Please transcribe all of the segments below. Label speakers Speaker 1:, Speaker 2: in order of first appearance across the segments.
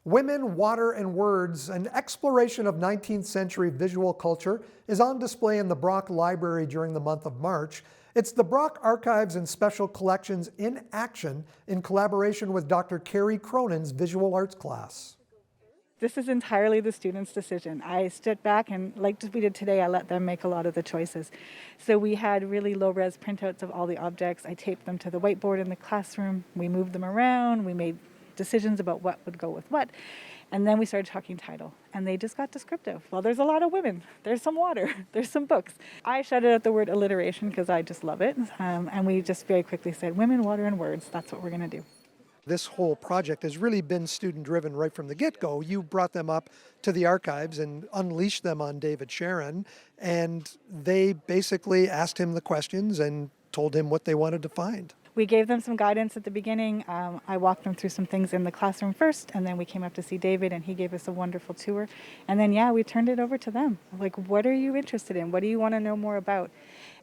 Speaker 1: Women, Water, and Words, an exploration of 19th century visual culture, is on display in the Brock Library during the month of March. It's the Brock Archives and Special Collections in action in collaboration with Dr. Carrie Cronin's visual arts class.
Speaker 2: This is entirely the students' decision. I stood back and, like we did today, I let them make a lot of the choices. So we had really low-res printouts of all the objects. I taped them to the whiteboard in the classroom. We moved them around. We made decisions about what would go with what. And then we started talking title, and they just got descriptive. Well, there's a lot of women. There's some water. There's some books. I shouted out the word alliteration because I just love it. And we just very quickly said, women, water, and words. That's what we're going to do.
Speaker 1: This whole project has really been student-driven right from the get-go. You brought them up to the archives and unleashed them on David Sharon, and they basically asked him the questions and told him what they wanted to find.
Speaker 2: We gave them some guidance at the beginning. I walked them through some things in the classroom first, and then we came up to see David, and he gave us a wonderful tour. And then, we turned it over to them. Like, what are you interested in? What do you want to know more about?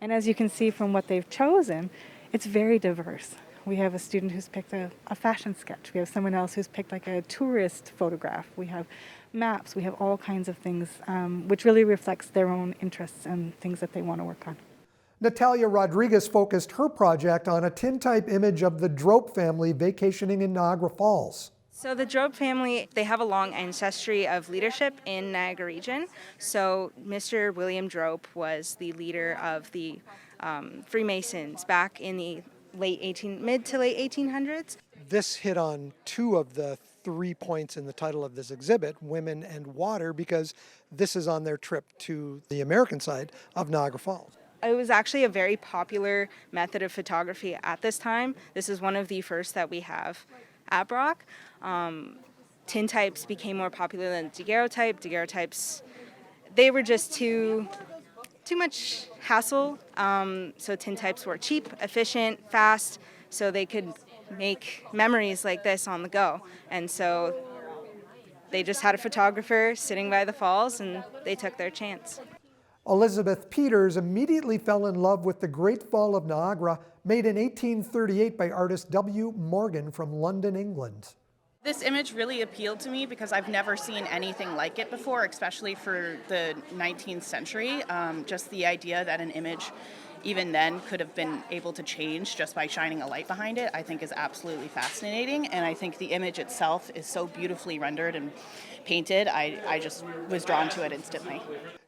Speaker 2: And as you can see from what they've chosen, it's very diverse. We have a student who's picked a fashion sketch. We have someone else who's picked like a tourist photograph. We have maps. We have all kinds of things, which really reflects their own interests and things that they want to work on.
Speaker 1: Natalia Rodriguez focused her project on a tintype image of the Drope family vacationing in Niagara Falls.
Speaker 3: So the Drope family, they have a long ancestry of leadership in Niagara region. So Mr. William Drope was the leader of the Freemasons back in the mid to late 1800s.
Speaker 1: This hit on two of the 3 points in the title of this exhibit, Women and Water, because this is on their trip to the American side of Niagara Falls.
Speaker 3: It was actually a very popular method of photography at this time. This is one of the first that we have at Brock. Tintypes became more popular than daguerreotype. Daguerreotypes, they were just too much hassle. So tintypes were cheap, efficient, fast, so they could make memories like this on the go. And so they just had a photographer sitting by the falls, and they took their chance.
Speaker 1: Elizabeth Peters immediately fell in love with the Great Fall of Niagara, made in 1838 by artist W. Morgan from London, England.
Speaker 4: This image really appealed to me because I've never seen anything like it before, especially for the 19th century. Just the idea that an image, even then, could have been able to change just by shining a light behind it, I think is absolutely fascinating. And I think the image itself is so beautifully rendered and painted, I just was drawn to it instantly.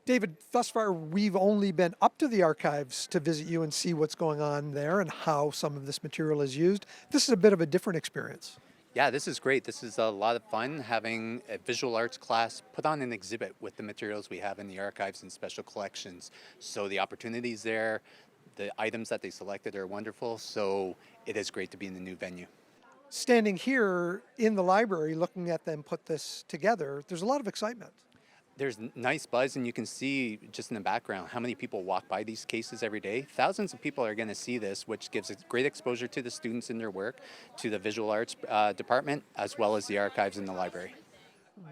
Speaker 1: David, thus far we've only been up to the archives to visit you and see what's going on there and how some of this material is used. This is a bit of a different experience.
Speaker 5: Yeah, this is great. This is a lot of fun having a visual arts class put on an exhibit with the materials we have in the archives and special collections. So the opportunities there, the items that they selected are wonderful, so it is great to be in the new venue.
Speaker 1: Standing here in the library looking at them put this together, there's a lot of excitement.
Speaker 5: There's nice buzz, and you can see just in the background how many people walk by these cases every day. Thousands of people are going to see this, which gives a great exposure to the students in their work, to the visual arts department, as well as the archives in the library.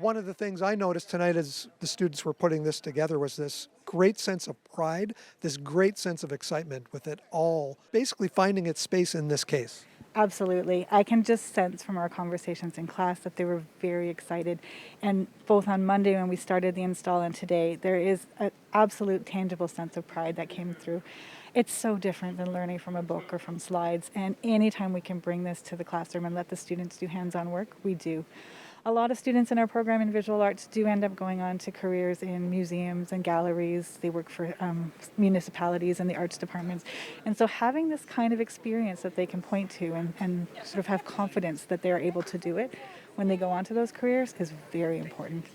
Speaker 1: One of the things I noticed tonight as the students were putting this together was this great sense of pride, this great sense of excitement with it all basically finding its space in this case.
Speaker 2: Absolutely. I can just sense from our conversations in class that they were very excited. And both on Monday when we started the install and today, there is an absolute tangible sense of pride that came through. It's so different than learning from a book or from slides. And anytime we can bring this to the classroom and let the students do hands-on work, we do. A lot of students in our program in visual arts do end up going on to careers in museums and galleries. They work for municipalities and the arts departments. And so having this kind of experience that they can point to and sort of have confidence that they're able to do it when they go on to those careers is very important.